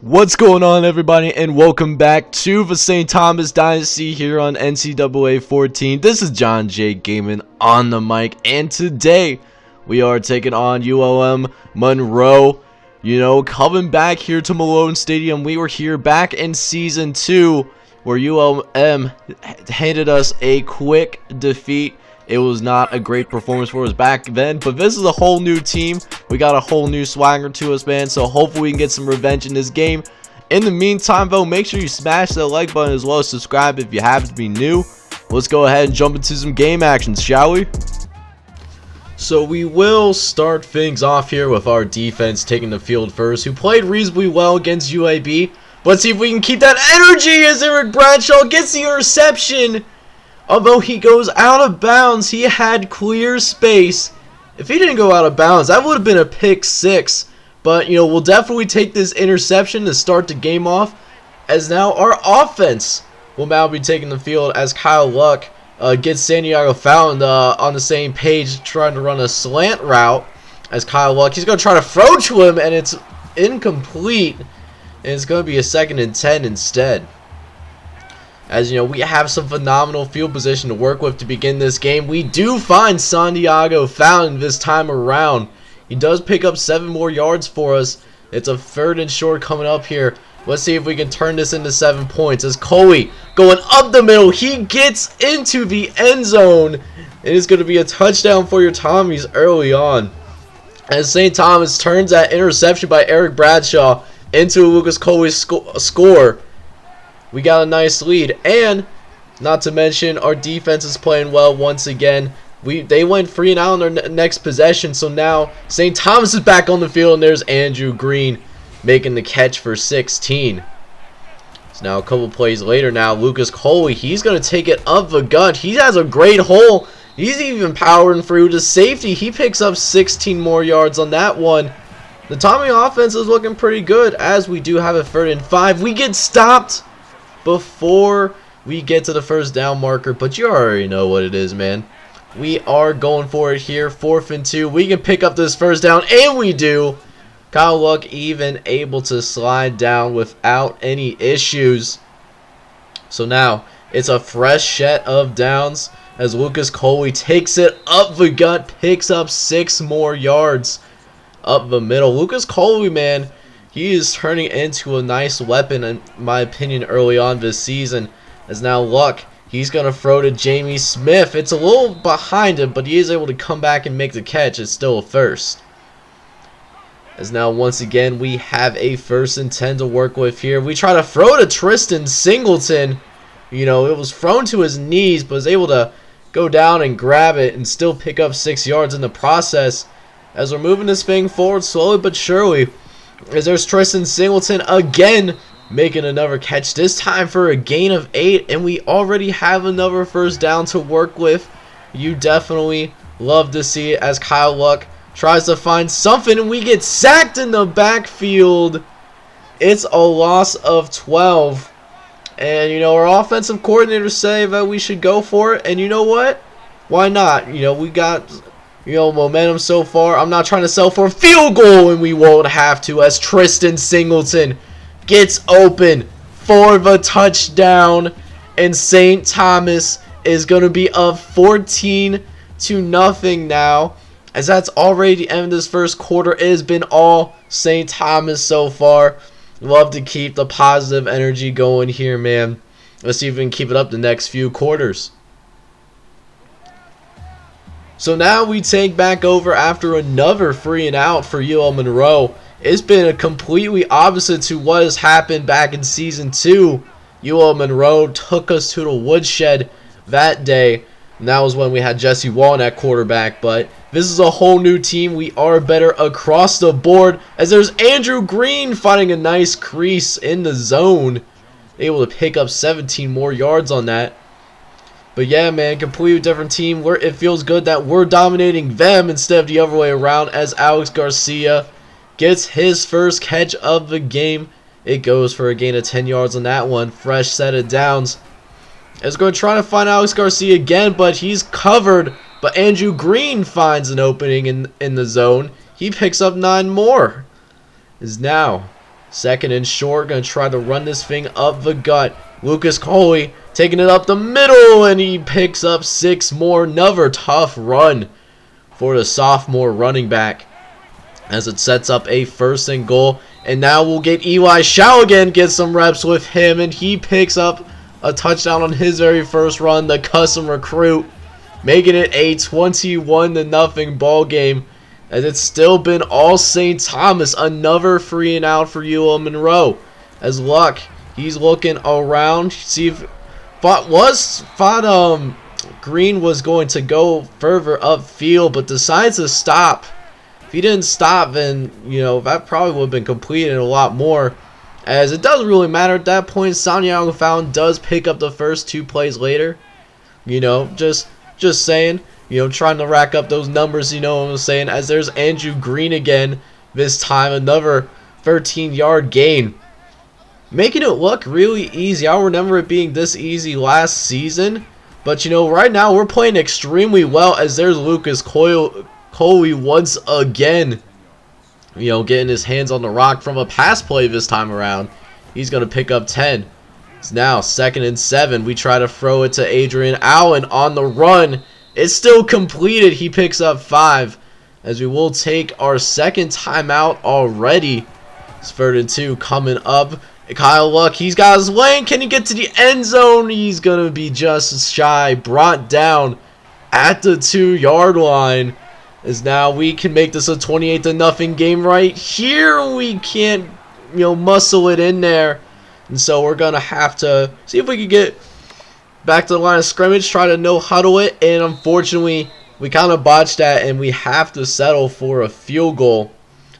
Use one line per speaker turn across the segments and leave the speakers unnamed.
What's going on, everybody, and welcome back to the St. Thomas Dynasty here on NCAA 14. This is John J. Gaiman on the mic, and today we are taking on ULM-Monroe. You know, coming back here to Malone Stadium. We were here back in Season 2 where ULM handed us a quick defeat. It was not a great performance for us back then, but this is a whole new team. We got a whole new swagger to us, man, so hopefully we can get some revenge in this game. In the meantime, though, make sure you smash that like button as well as subscribe if you happen to be new. Let's go ahead and jump into some game actions, shall we? So we will start things off here with our defense taking the field first, who played reasonably well against UAB. Let's see if we can keep that energy as Eric Bradshaw gets the interception. Although he goes out of bounds, he had clear space. If he didn't go out of bounds, that would have been a pick six. But, you know, we'll definitely take this interception to start the game off. As now our offense will now be taking the field as Kyle Luck gets Santiago Fountain on the same page, trying to run a slant route. As Kyle Luck, he's going to try to throw to him, and it's incomplete. And it's going to be a 2nd and 10 instead. As you know, we have some phenomenal field position to work with to begin this game. We do find Santiago Fountain this time around. He does pick up 7 more yards for us. It's a 3rd and short coming up here. Let's see if we can turn this into 7 points. As Coley going up the middle, he gets into the end zone. It is going to be a touchdown for your Tommies early on. As St. Thomas turns that interception by Eric Bradshaw into a Lucas Coley score. We got a nice lead, and not to mention our defense is playing well once again. They went 3 and out on their next possession, so now St. Thomas is back on the field, and there's Andrew Green making the catch for 16. So now a couple plays later now, Lucas Coley, he's going to take it up the gut. He has a great hole. He's even powering through to safety. He picks up 16 more yards on that one. The Tommy offense is looking pretty good as we do have a 3rd and 5. We get stopped before we get to the first down marker, but you already know what it is, man. We are going for it here, 4th and 2. We can pick up this first down, and we do. Kyle Luck even able to slide down without any issues. So now it's a fresh set of downs as Lucas Coley takes it up the gut, picks up 6 more yards up the middle. Lucas Coley, man, he is turning into a nice weapon, in my opinion, early on this season. As now Luck, he's going to throw to Jamie Smith. It's a little behind him, but he is able to come back and make the catch. It's still a first. As now, once again, we have a 1st and 10 to work with here. We try to throw to Tristan Singleton. You know, it was thrown to his knees, but was able to go down and grab it and still pick up 6 yards in the process. As we're moving this thing forward slowly but surely. As there's Tristan Singleton again making another catch, this time for a gain of 8, and we already have another first down to work with. You definitely love to see it as Kyle Luck tries to find something, and we get sacked in the backfield. It's a loss of 12. And, you know, our offensive coordinators say that we should go for it, and you know what? Why not? You know, we got, you know, momentum so far. I'm not trying to sell for a field goal, and we won't have to as Tristan Singleton gets open for the touchdown, and St. Thomas is going to be up 14-0 now, as that's already the end of this first quarter. It has been all St. Thomas so far. Love to keep the positive energy going here, man. Let's see if we can keep it up the next few quarters. So now we take back over after another 3 and out for UL-Monroe. It's been a completely opposite to what has happened back in Season 2. UL-Monroe took us to the woodshed that day. And that was when we had Jesse Wallen at quarterback. But this is a whole new team. We are better across the board. As there's Andrew Green finding a nice crease in the zone. Able to pick up 17 more yards on that. But yeah, man, completely different team. It feels good that we're dominating them instead of the other way around, as Alex Garcia gets his first catch of the game. It goes for a gain of 10 yards on that one. Fresh set of downs. As we're going to try to find Alex Garcia again, but he's covered. But Andrew Green finds an opening in the zone. He picks up 9 more. Is now Second and short. Going to try to run this thing up the gut. Lucas Coley taking it up the middle, and he picks up 6 more. Another tough run for the sophomore running back as it sets up a 1st and goal. And now we'll get Eli Shaw again, get some reps with him, and he picks up a touchdown on his very first run, the custom recruit, making it a 21-0 ball game. As it's still been all St. Thomas. Another 3 and out for UL-Monroe. As Luck, he's looking around, see if Green was going to go further upfield, but decides to stop. If he didn't stop, then, you know, that probably would have been completed a lot more. As it doesn't really matter at that point. Santiago Fountain does pick up the first 2 plays later. You know, just saying. You know, trying to rack up those numbers, you know what I'm saying. As there's Andrew Green again. This time, another 13-yard gain. Making it look really easy. I remember it being this easy last season. But, you know, right now we're playing extremely well. As there's Lucas Coley once again, you know, getting his hands on the rock from a pass play this time around. He's going to pick up 10. It's now 2nd and 7. We try to throw it to Adrian Allen on the run. It's still completed. He picks up 5. As we will take our 2nd timeout already. It's 3rd and 2 coming up. Kyle Luck, he's got his lane. Can he get to the end zone? He's going to be just shy. Brought down at the 2-yard line. As now we can make this a 28-0 game right here. We can't, you know, muscle it in there. And so we're going to have to see if we can get back to the line of scrimmage, try to no-huddle it. And unfortunately, we kind of botched that, and we have to settle for a field goal.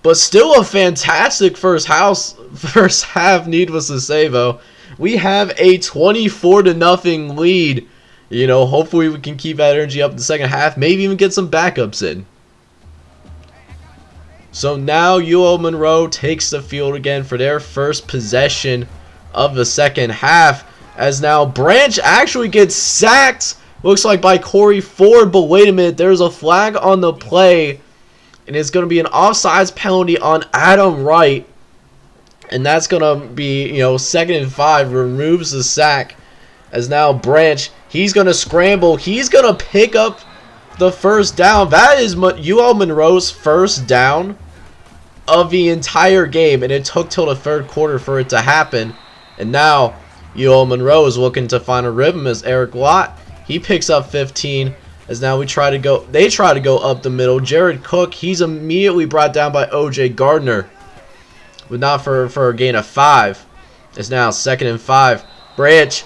But still a fantastic first half, needless to say, though. We have a 24-0 lead. You know, hopefully we can keep that energy up in the second half. Maybe even get some backups in. So now UL-Monroe takes the field again for their first possession of the second half. As now Branch actually gets sacked. Looks like by Corey Ford. But wait a minute. There's a flag on the play. And it's going to be an offsides penalty on Adam Wright. And that's going to be, you know, 2nd and 5. Removes the sack. As now Branch, he's going to scramble. He's going to pick up the first down. That is UL-Monroe's first down of the entire game. And it took till the 3rd quarter for it to happen. And now UL-Monroe is looking to find a rhythm as Eric Lott, he picks up 15. As now they try to go up the middle. Jared Cook, he's immediately brought down by O.J. Gardner. But not for a gain of 5. It's now 2nd and 5. Branch,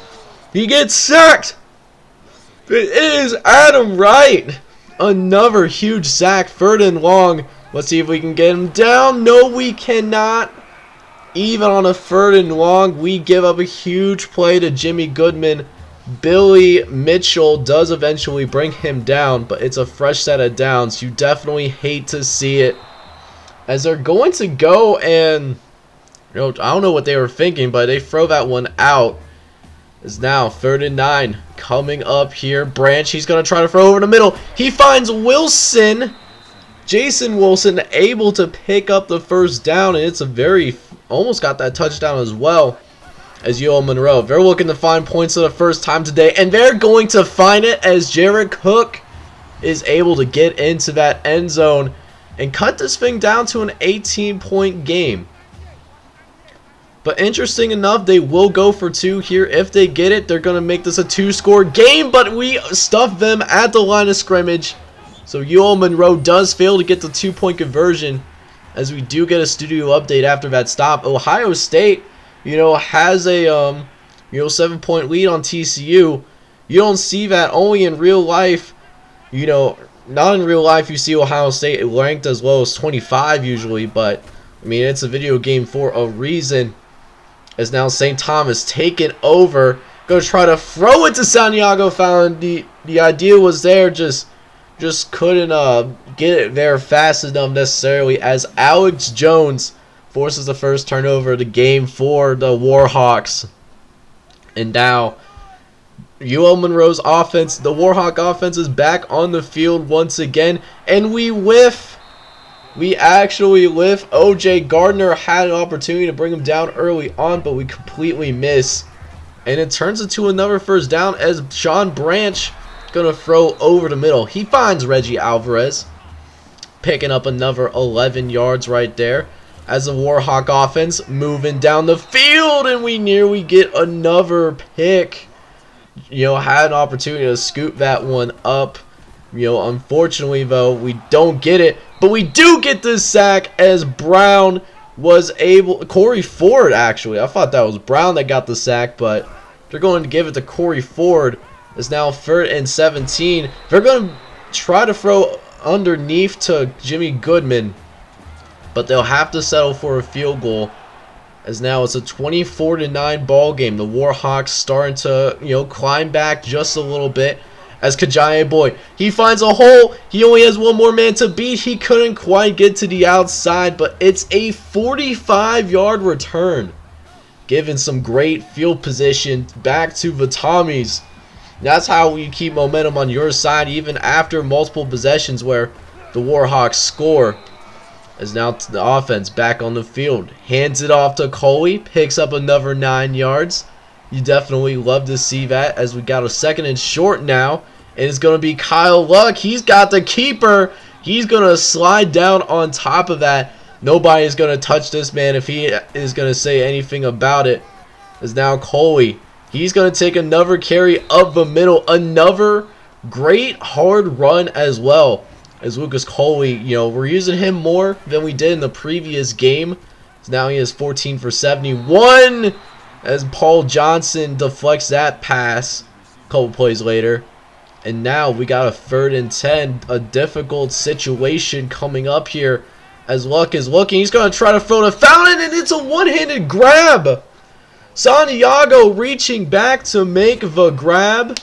he gets sacked. It is Adam Wright. Another huge sack. 3rd and long. Let's see if we can get him down. No, we cannot. Even on a 3rd and long, we give up a huge play to Jimmy Goodman. Billy Mitchell does eventually bring him down, but it's a fresh set of downs. You definitely hate to see it. As they're going to go and, you know, I don't know what they were thinking, but they throw that one out. It's now 3rd and 9 coming up here. Branch, he's going to try to throw over the middle. He finds Wilson. Jason Wilson able to pick up the first down, and it's a very, almost got that touchdown as well. As UL-Monroe, they're looking to find points for the first time today, and they're going to find it as Jared Cook is able to get into that end zone and cut this thing down to an 18-point game. But interesting enough, they will go for 2 here. If they get it, they're going to make this a 2-score game, but we stuff them at the line of scrimmage. So UL-Monroe does fail to get the 2-point conversion, as we do get a studio update after that stop. Ohio State, you know, has a 7-point lead on TCU. You don't see that only in real life. You know, not in real life you see Ohio State ranked as low as 25 usually, but I mean, it's a video game for a reason. As now St. Thomas taking over, gonna try to throw it to Santiago Fountain. The idea was there, just couldn't get it there fast enough necessarily, as Alex Jones forces the first turnover of the game for the Warhawks. And now UL-Monroe's offense, the Warhawk offense, is back on the field once again, and we whiff. We actually lift. OJ Gardner had an opportunity to bring him down early on, but we completely miss. And it turns into another first down as Sean Branch going to throw over the middle. He finds Reggie Alvarez, picking up another 11 yards right there. As the Warhawk offense moving down the field, and we nearly get another pick. Had an opportunity to scoop that one up. Unfortunately, though, we don't get it. But we do get this sack as Brown was able... Corey Ford, actually. I thought that was Brown that got the sack, but they're going to give it to Corey Ford. It's now 3rd and 17. They're going to try to throw underneath to Jimmy Goodman, but they'll have to settle for a field goal, as now it's a 24-9 ball game. The Warhawks starting to climb back just a little bit, as Kajaye Boy, he finds a hole. He only has one more man to beat. He couldn't quite get to the outside, but it's a 45-yard return, giving some great field position back to the Tommies. That's how we keep momentum on your side even after multiple possessions where the Warhawks score. As now the offense back on the field. Hands it off to Coley. Picks up another 9 yards. You definitely love to see that, as we got a 2nd and short now. And it's going to be Kyle Luck. He's got the keeper. He's going to slide down on top of that. Nobody's going to touch this man if he is going to say anything about it. As now Coley. He's going to take another carry up the middle. Another great hard run as well. As Lucas Coley, we're using him more than we did in the previous game. So now he has 14 for 71. As Paul Johnson deflects that pass a couple plays later. And now we got a 3rd and 10. A difficult situation coming up here. As Luck is looking. He's going to try to throw the fountain. And it's a one-handed grab. Santiago reaching back to make the grab.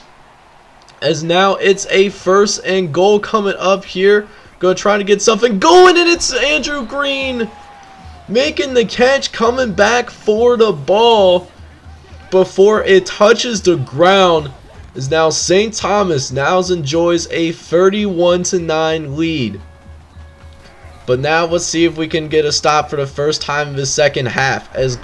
As now it's a 1st and goal coming up here. Gonna try to get something going, and it's Andrew Green making the catch, coming back for the ball before it touches the ground. As now St. Thomas now enjoys a 31-9 lead. But now let's see if we can get a stop for the first time in the second half, as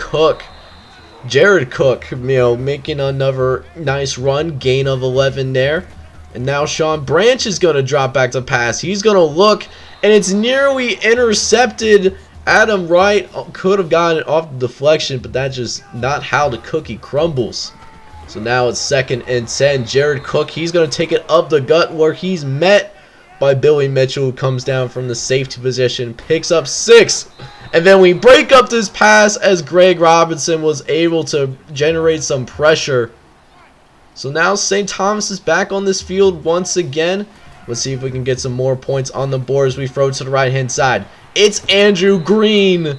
Jared Cook, making another nice run, gain of 11 there. And now Sean Branch is going to drop back to pass. He's going to look, and it's nearly intercepted. Adam Wright could have gotten it off the deflection, but that's just not how the cookie crumbles. So now it's 2nd and 10. Jared Cook, he's going to take it up the gut, where he's met by Billy Mitchell, who comes down from the safety position, picks up 6. And then we break up this pass as Greg Robinson was able to generate some pressure. So now St. Thomas is back on this field once again. Let's see if we can get some more points on the board as we throw to the right-hand side. It's Andrew Green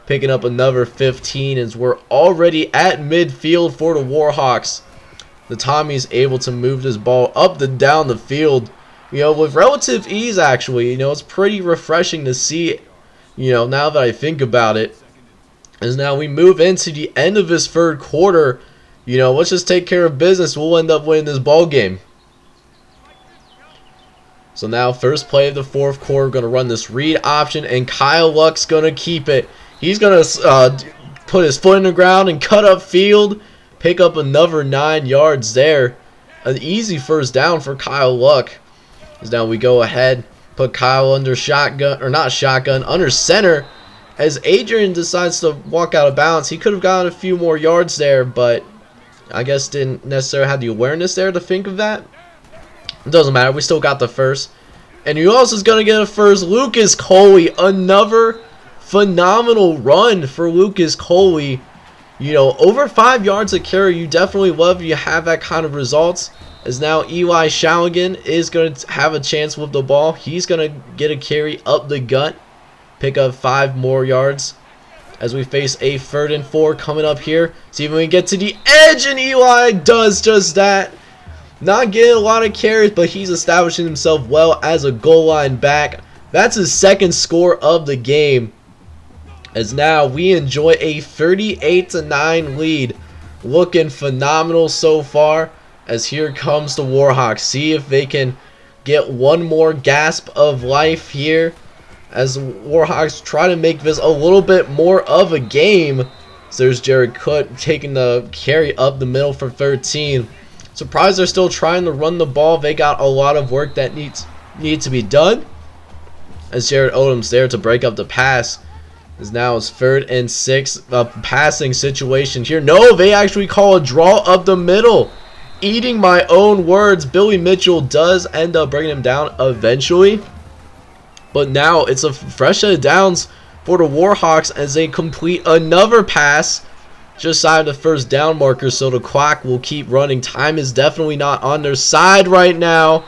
picking up another 15, as we're already at midfield for the Warhawks. The Tommies able to move this ball up and down the field, with relative ease, actually. It's pretty refreshing to see. Now that I think about it, as now we move into the end of this 3rd quarter, let's just take care of business. We'll end up winning this ball game. So now, first play of the 4th quarter, going to run this read option, and Kyle Luck's going to keep it. He's going to put his foot in the ground and cut up field, pick up another 9 yards there. An easy first down for Kyle Luck. As now we go ahead. Put Kyle under shotgun, or not shotgun, under center, as Adrian decides to walk out of bounds. He could have gotten a few more yards there, but I guess didn't necessarily have the awareness there to think of that. It doesn't matter. We still got the first. And who else is going to get a first? Lucas Coley. Another phenomenal run for Lucas Coley. Over 5 yards a carry. You definitely love you have that kind of results. As now Eli Shaligan is going to have a chance with the ball. He's going to get a carry up the gut. Pick up 5 more yards. As we face a 3rd and 4 coming up here. See if we can get to the edge. And Eli does just that. Not getting a lot of carries, but he's establishing himself well as a goal line back. That's his 2nd score of the game. As now we enjoy a 38-9 lead. Looking phenomenal so far. As here comes the Warhawks. See if they can get one more gasp of life here. as the Warhawks try to make this a little bit more of a game. So there's Jared Cook taking the carry up the middle for 13. Surprised they're still trying to run the ball. They got a lot of work that needs to be done. As Jared Odom's there to break up the pass. As now it's 3rd and 6, a passing situation here. No, they actually call a draw up the middle. Eating my own words, Billy Mitchell does end up bringing him down eventually. But now it's a fresh set of downs for the Warhawks as they complete another pass just side of the first down marker. So the clock will keep running. Time is definitely not on their side right now.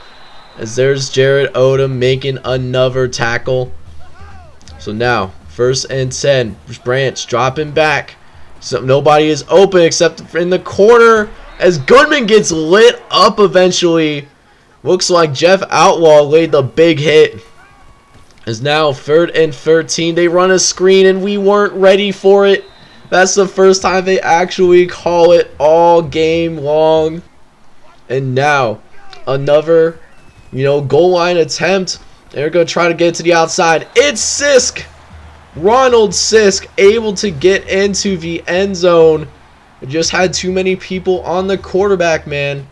As there's Jared Odom making another tackle. So now 1st and 10. Branch dropping back. So nobody is open except in the corner. As Goodman gets lit up eventually. Looks like Jeff Outlaw laid the big hit. As now 3rd and 13. They run a screen and we weren't ready for it. That's the first time they actually call it all game long. And now another, goal line attempt. They're going to try to get to the outside. It's Sisk. Ronald Sisk able to get into the end zone. It just had too many people on the quarterback, man.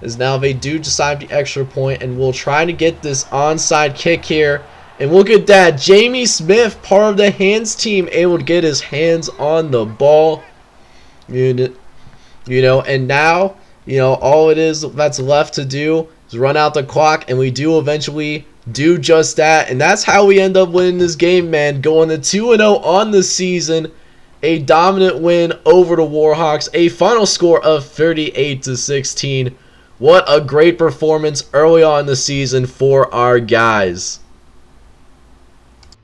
As now they do decide the extra point, and we'll try to get this onside kick here. And look at that. Jamie Smith, part of the hands team, able to get his hands on the ball. And now, all it is that's left to do is run out the clock, and we do eventually do just that. And that's how we end up winning this game, man. Going to 2-0 on the season. A dominant win over the Warhawks. A final score of 38-16. What a great performance early on in the season for our guys.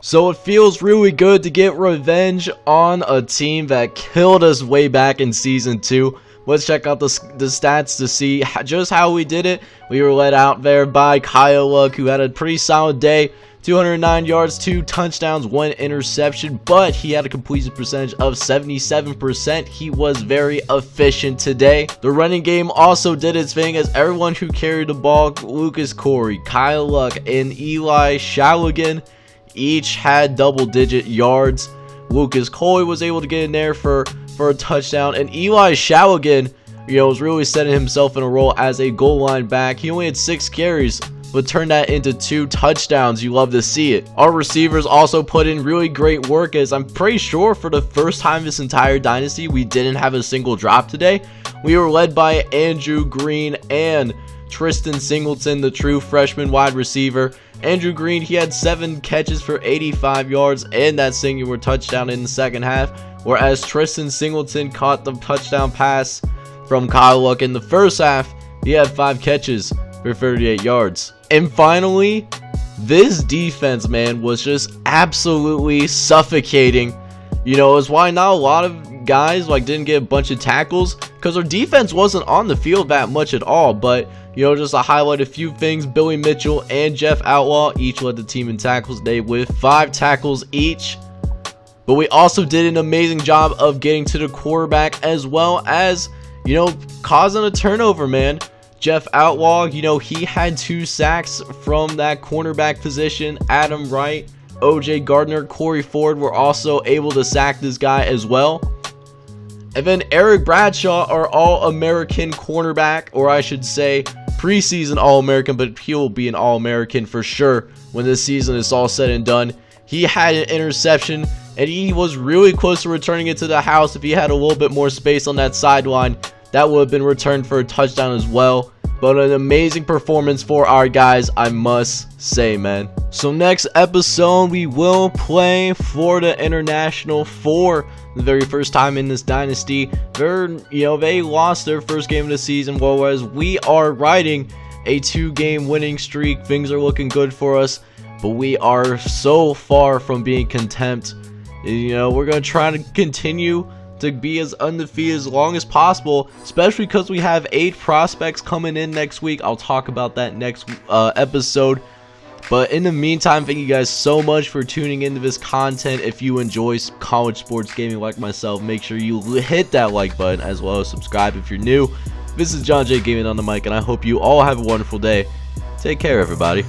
So it feels really good to get revenge on a team that killed us way back in Season 2. Let's check out the stats to see just how we did it. We were led out there by Kyle Luck, who had a pretty solid day. 209 yards, 2 touchdowns, 1 interception, but he had a completion percentage of 77%. He was very efficient today. The running game also did its thing as everyone who carried the ball, Lucas Corey, Kyle Luck, and Eli Shaligan, each had double-digit yards. Lucas Corey was able to get in there for a touchdown, and Eli Shaligan, was really setting himself in a role as a goal line back. He only had 6 carries, but turned that into 2 touchdowns. You love to see it. Our receivers also put in really great work, as I'm pretty sure for the first time this entire dynasty, we didn't have a single drop today. We were led by Andrew Green and Tristan Singleton, the true freshman wide receiver. Andrew Green, he had 7 catches for 85 yards and that singular touchdown in the second half, whereas Tristan Singleton caught the touchdown pass from Kyle Luck in the first half. He had 5 catches for 38 yards. And finally, this defense, man, was just absolutely suffocating. It's why not a lot of guys didn't get a bunch of tackles, because our defense wasn't on the field that much at all. But just to highlight a few things, Billy Mitchell and Jeff Outlaw each led the team in tackles today with 5 tackles each. But we also did an amazing job of getting to the quarterback, as well as causing a turnover, man. Jeff Outlaw, he had 2 sacks from that cornerback position. Adam Wright, OJ Gardner, Corey Ford were also able to sack this guy as well. And then Eric Bradshaw, our All-American cornerback, or I should say preseason All-American, but he will be an All-American for sure when this season is all said and done. He had an interception, and he was really close to returning it to the house. If he had a little bit more space on that sideline, that would have been returned for a touchdown as well. But an amazing performance for our guys, I must say, man. So next episode, we will play Florida International for the very first time in this dynasty. They lost their first game of the season, whereas we are riding a 2-game winning streak. Things are looking good for us, but we are so far from being content. We're going to try to continue to be as undefeated as long as possible, especially because we have 8 prospects coming in next week. I'll talk about that next episode. But in the meantime, thank you guys so much for tuning into this content. If you enjoy college sports gaming like myself, make sure you hit that like button, as well as subscribe if you're new. This is John J Gaming on the mic, and I hope you all have a wonderful day. Take care, everybody.